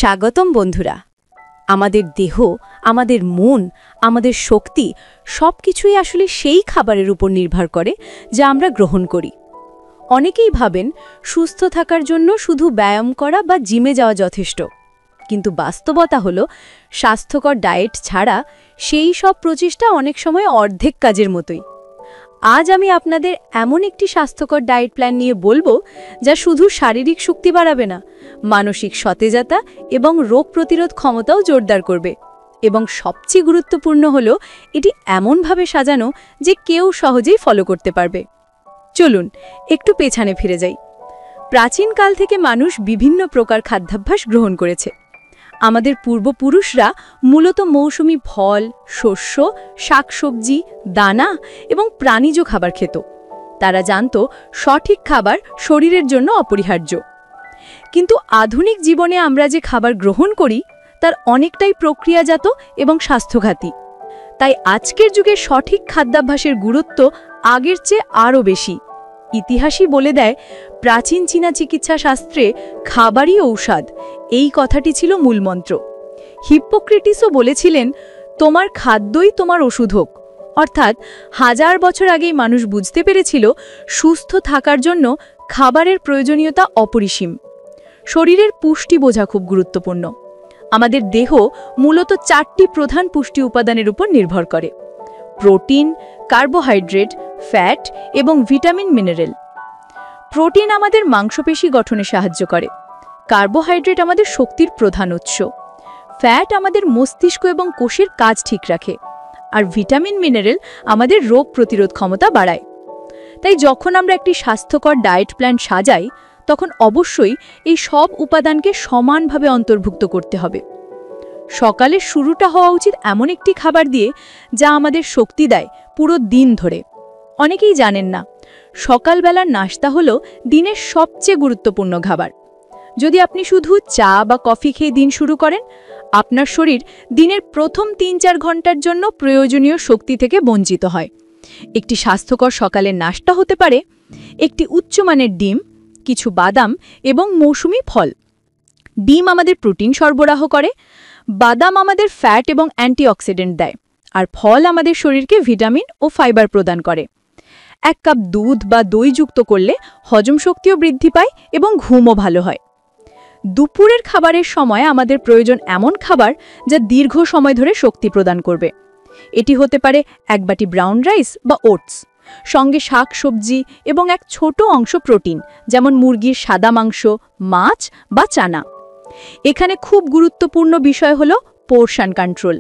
স্বাগতম বন্ধুরা। আমাদের দেহ, আমাদের মন, আমাদের শক্তি সবকিছুই আসলে সেই খাবারের উপর নির্ভর করে যা আমরা গ্রহণ করি। অনেকেই ভাবেন সুস্থ থাকার জন্য শুধু ব্যায়াম করা বা জিমে যাওয়া যথেষ্ট, কিন্তু বাস্তবতা হলো স্বাস্থ্যকর ডায়েট ছাড়া সেই সব প্রচেষ্টা অনেক সময় অর্ধেক কাজের মতোই। আজ আমি আপনাদের এমন একটি স্বাস্থ্যকর ডায়েট প্ল্যান নিয়ে বলবো যা শুধু শারীরিক শক্তি বাড়াবে না, মানসিক সতেজতা এবং রোগ প্রতিরোধ ক্ষমতাও জোরদার করবে। এবং সবচেয়ে গুরুত্বপূর্ণ হলো এটি এমনভাবে সাজানো যে কেউ সহজেই ফলো করতে পারবে। চলুন একটু পেছনে ফিরে যাই। প্রাচীনকাল থেকে মানুষ বিভিন্ন প্রকার খাদ্যাভ্যাস গ্রহণ করেছে। আমাদের পূর্বপুরুষরা মূলত মৌসুমী ফল, শস্য, শাকসবজি, দানা এবং প্রাণীজ খাবার খেত। তারা জানত সঠিক খাবার শরীরের জন্য অপরিহার্য। কিন্তু আধুনিক জীবনে আমরা যে খাবার গ্রহণ করি তার অনেকটাই প্রক্রিয়াজাত এবং স্বাস্থ্যঘাতী। তাই আজকের যুগে সঠিক খাদ্যাভ্যাসের গুরুত্ব আগের চেয়ে আরও বেশি। ইতিহাসই বলে দেয়, প্রাচীন চীনা চিকিৎসা শাস্ত্রে খাবারই ঔষধ, এই কথাটি ছিল মূলমন্ত্র। হিপ্পোক্রেটিসও বলেছিলেন, তোমার খাদ্যই তোমার ওষুধ হোক। অর্থাৎ হাজার বছর আগেই মানুষ বুঝতে পেরেছিল সুস্থ থাকার জন্য খাবারের প্রয়োজনীয়তা অপরিসীম। শরীরের পুষ্টি বোঝা খুব গুরুত্বপূর্ণ। আমাদের দেহ মূলত 4টি প্রধান পুষ্টি উপাদানের উপর নির্ভর করে: প্রোটিন, কার্বোহাইড্রেট, ফ্যাট এবং ভিটামিন মিনারেল। প্রোটিন আমাদের মাংসপেশি গঠনে সাহায্য করে। কার্বোহাইড্রেট আমাদের শক্তির প্রধান উৎস। ফ্যাট আমাদের মস্তিষ্ক এবং কোষের কাজ ঠিক রাখে। আর ভিটামিন মিনারেল আমাদের রোগ প্রতিরোধ ক্ষমতা বাড়ায়। তাই যখন আমরা একটি স্বাস্থ্যকর ডায়েট প্ল্যান সাজাই, তখন অবশ্যই এই সব উপাদানকে সমানভাবে অন্তর্ভুক্ত করতে হবে। সকালের শুরুটা হওয়া উচিত এমন একটি খাবার দিয়ে যা আমাদের শক্তি দেয় পুরো দিন ধরে। অনেকেই জানেন না, সকালবেলার নাস্তা হলো দিনের সবচেয়ে গুরুত্বপূর্ণ খাবার। যদি আপনি শুধু চা বা কফি খেয়ে দিন শুরু করেন, আপনার শরীর দিনের প্রথম 3-4 ঘন্টার জন্য প্রয়োজনীয় শক্তি থেকে বঞ্চিত হয়। একটি স্বাস্থ্যকর সকালের নাস্তা হতে পারে একটি উচ্চমানের ডিম, কিছু বাদাম এবং মৌসুমী ফল। ডিম আমাদের প্রোটিন সরবরাহ করে, বাদাম আমাদের ফ্যাট এবং অ্যান্টিঅক্সিডেন্ট দেয়, আর ফল আমাদের শরীরকে ভিটামিন ও ফাইবার প্রদান করে। 1 কাপ দুধ বা দই যুক্ত করলে হজম শক্তিও বৃদ্ধি পায় এবং ঘুমও ভালো হয়। দুপুরের খাবারের সময় আমাদের প্রয়োজন এমন খাবার যা দীর্ঘ সময় ধরে শক্তি প্রদান করবে। এটি হতে পারে 1 বাটি ব্রাউন রাইস বা ওটস, সঙ্গে শাক সবজি এবং এক ছোট অংশ প্রোটিন, যেমন মুরগির সাদা মাংস, মাছ বা চানা। এখানে খুব গুরুত্বপূর্ণ বিষয় হলো পোরশন কন্ট্রোল।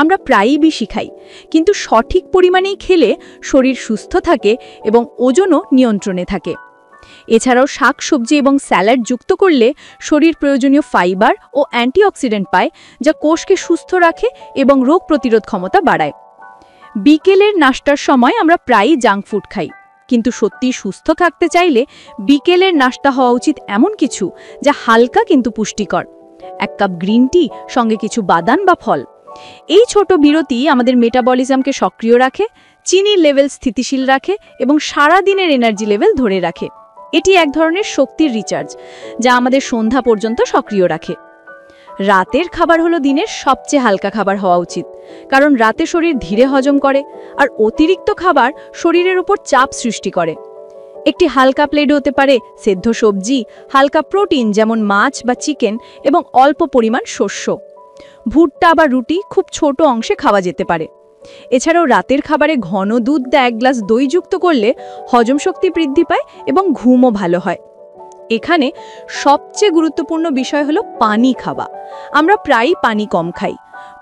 আমরা প্রায়ই বেশি খাই, কিন্তু সঠিক পরিমাণেই খেলে শরীর সুস্থ থাকে এবং ওজনও নিয়ন্ত্রণে থাকে। এছাড়াও শাক সবজি এবং স্যালাড যুক্ত করলে শরীর প্রয়োজনীয় ফাইবার ও অ্যান্টিঅক্সিডেন্ট পায়, যা কোষকে সুস্থ রাখে এবং রোগ প্রতিরোধ ক্ষমতা বাড়ায়। বিকেলের নাস্তার সময় আমরা প্রায়ই জাঙ্ক ফুড খাই, কিন্তু সত্যি সুস্থ থাকতে চাইলে বিকেলের নাস্তা হওয়া উচিত এমন কিছু যা হালকা কিন্তু পুষ্টিকর। 1 কাপ গ্রিন টি, সঙ্গে কিছু বাদাম বা ফল। এই ছোট বিরতি আমাদের মেটাবলিজমকে সক্রিয় রাখে, চিনির লেভেল স্থিতিশীল রাখে এবং সারা দিনের এনার্জি লেভেল ধরে রাখে। এটি এক ধরনের শক্তির রিচার্জ, যা আমাদের সন্ধ্যা পর্যন্ত সক্রিয় রাখে। রাতের খাবার হলো দিনের সবচেয়ে হালকা খাবার হওয়া উচিত, কারণ রাতে শরীর ধীরে হজম করে, আর অতিরিক্ত খাবার শরীরের উপর চাপ সৃষ্টি করে। একটি হালকা প্লেট হতে পারে সেদ্ধ সবজি, হালকা প্রোটিন যেমন মাছ বা চিকেন এবং অল্প পরিমাণ শস্য। ভুট্টা বা রুটি খুব ছোট অংশে খাওয়া যেতে পারে। এছাড়াও রাতের খাবারে ঘন দুধ বা 1 গ্লাস দই যুক্ত করলে হজম শক্তি বৃদ্ধি পায় এবং ঘুমও ভালো হয়। এখানে সবচেয়ে গুরুত্বপূর্ণ বিষয় হলো পানি খাওয়া। আমরা প্রায়ই পানি কম খাই।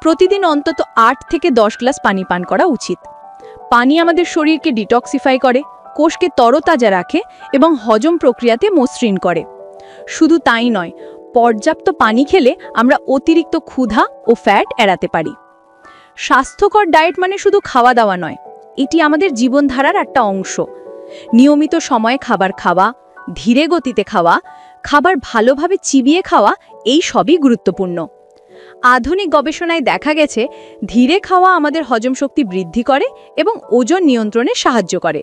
প্রতিদিন অন্তত 8 থেকে 10 গ্লাস পানি পান করা উচিত। পানি আমাদের শরীরকে ডিটক্সিফাই করে, কোষকে তরতাজা রাখে এবং হজম প্রক্রিয়াতে মসৃণ করে। শুধু তাই নয়, পর্যাপ্ত পানি খেলে আমরা অতিরিক্ত ক্ষুধা ও ফ্যাট এড়াতে পারি। স্বাস্থ্যকর ডায়েট মানে শুধু খাওয়া দাওয়া নয়, এটি আমাদের জীবনধারার একটা অংশ। নিয়মিত সময়ে খাবার খাওয়া, ধীরে গতিতে খাওয়া, খাবার ভালোভাবে চিবিয়ে খাওয়া, এই সবই গুরুত্বপূর্ণ। আধুনিক গবেষণায় দেখা গেছে ধীরে খাওয়া আমাদের হজম শক্তি বৃদ্ধি করে এবং ওজন নিয়ন্ত্রণে সাহায্য করে।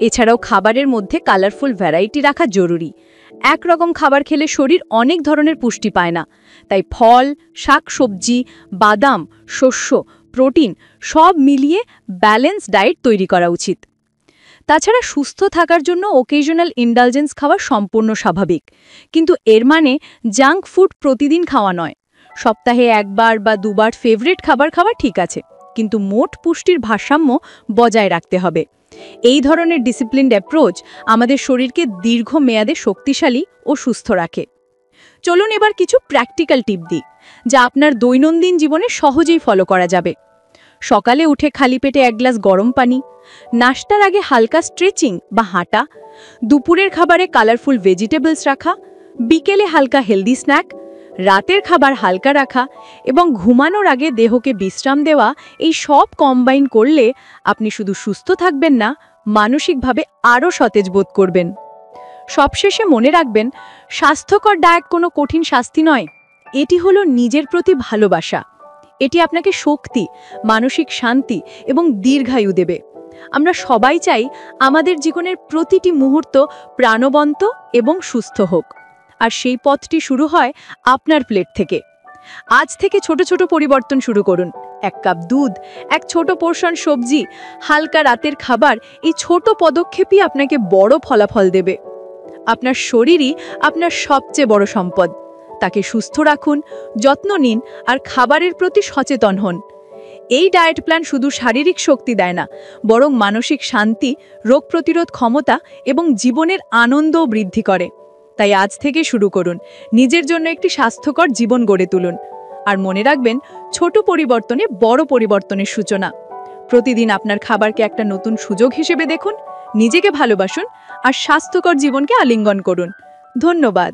এছাড়াও খাবারের মধ্যে কালারফুল ভ্যারাইটি রাখা জরুরি। একরকম খাবার খেলে শরীর অনেক ধরনের পুষ্টি পায় না, তাই ফল, শাকসবজি, বাদাম, শস্য, প্রোটিন সব মিলিয়ে ব্যালেন্স ডায়েট তৈরি করা উচিত। তাছাড়া সুস্থ থাকার জন্য ওকেশনাল ইন্ডালজেন্স খাওয়া সম্পূর্ণ স্বাভাবিক, কিন্তু এর মানে জাঙ্ক ফুড প্রতিদিন খাওয়া নয়। সপ্তাহে একবার বা দুবার ফেভারিট খাবার খাওয়া ঠিক আছে, কিন্তু মোট পুষ্টির ভারসাম্য বজায় রাখতে হবে। এই ধরনের ডিসিপ্লিনড অ্যাপ্রোচ আমাদের শরীরকে দীর্ঘমেয়াদে শক্তিশালী ও সুস্থ রাখে। চলুন এবার কিছু প্র্যাকটিক্যাল টিপ দিই, যা আপনার দৈনন্দিন জীবনে সহজেই ফলো করা যাবে। সকালে উঠে খালি পেটে এক গ্লাস গরম পানি, নাস্তার আগে হালকা স্ট্রেচিং বা হাঁটা, দুপুরের খাবারে কালারফুল ভেজিটেবলস রাখা, বিকেলে হালকা হেলদি স্ন্যাক, রাতের খাবার হালকা রাখা এবং ঘুমানোর আগে দেহকে বিশ্রাম দেওয়া, এই সব কম্বাইন করলে আপনি শুধু সুস্থ থাকবেন না, মানসিকভাবে আরও সতেজ বোধ করবেন। সবশেষে মনে রাখবেন, স্বাস্থ্যকর ডায়েট কোনো কঠিন শাস্তি নয়, এটি হলো নিজের প্রতি ভালোবাসা। এটি আপনাকে শক্তি, মানসিক শান্তি এবং দীর্ঘায়ু দেবে। আমরা সবাই চাই আমাদের জীবনের প্রতিটি মুহূর্ত প্রাণবন্ত এবং সুস্থ হোক, আর সেই পথটি শুরু হয় আপনার প্লেট থেকে। আজ থেকে ছোট ছোট পরিবর্তন শুরু করুন। এক কাপ দুধ, এক ছোট পোর্শন সবজি, হালকা রাতের খাবার, এই ছোট পদক্ষেপই আপনাকে বড় ফলাফল দেবে। আপনার শরীরই আপনার সবচেয়ে বড় সম্পদ। তাকে সুস্থ রাখুন, যত্ন নিন আর খাবারের প্রতি সচেতন হন। এই ডায়েট প্ল্যান শুধু শারীরিক শক্তি দেয় না, বরং মানসিক শান্তি, রোগ প্রতিরোধ ক্ষমতা এবং জীবনের আনন্দও বৃদ্ধি করে। তাই আজ থেকে শুরু করুন, নিজের জন্য একটি স্বাস্থ্যকর জীবন গড়ে তুলুন। আর মনে রাখবেন, ছোট পরিবর্তনে বড় পরিবর্তনের সূচনা। প্রতিদিন আপনার খাবারকে একটা নতুন সুযোগ হিসেবে দেখুন, নিজেকে ভালোবাসুন আর স্বাস্থ্যকর জীবনকে আলিঙ্গন করুন। ধন্যবাদ।